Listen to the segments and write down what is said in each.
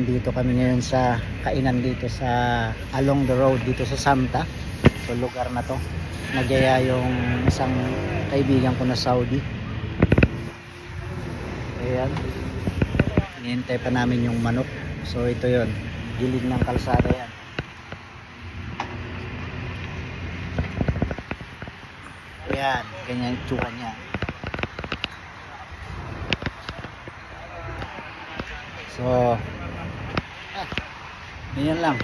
andito kami ngayon sa kainan dito sa along the road dito sa Santa. So lugar na to, nagyaya yung isang kaibigan ko na Saudi. Ayan, hinihintay pa namin yung manok. So ito yon, gilid ng kalsada yan. Ayan, ganyan yung tsura niya. So ganyan lang,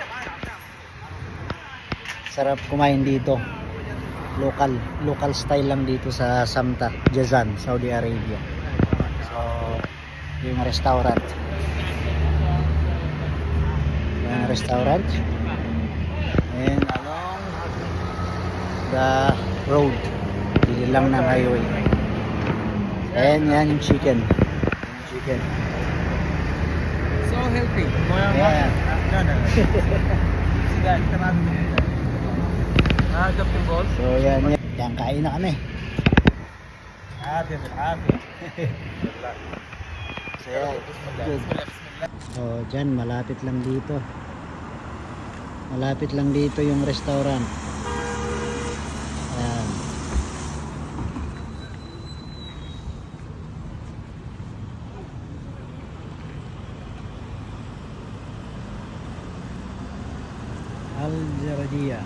sarap kumain dito, local style lang dito sa Samta, Jazan, Saudi Arabia. So yung restaurant and along the road, hindi lang ng highway. And yan yung chicken. So healthy. Yeah. So yan, kain na kami. So yan, good. So dyan, malapit lang dito yung restaurant. Ayan. Al Jardiya.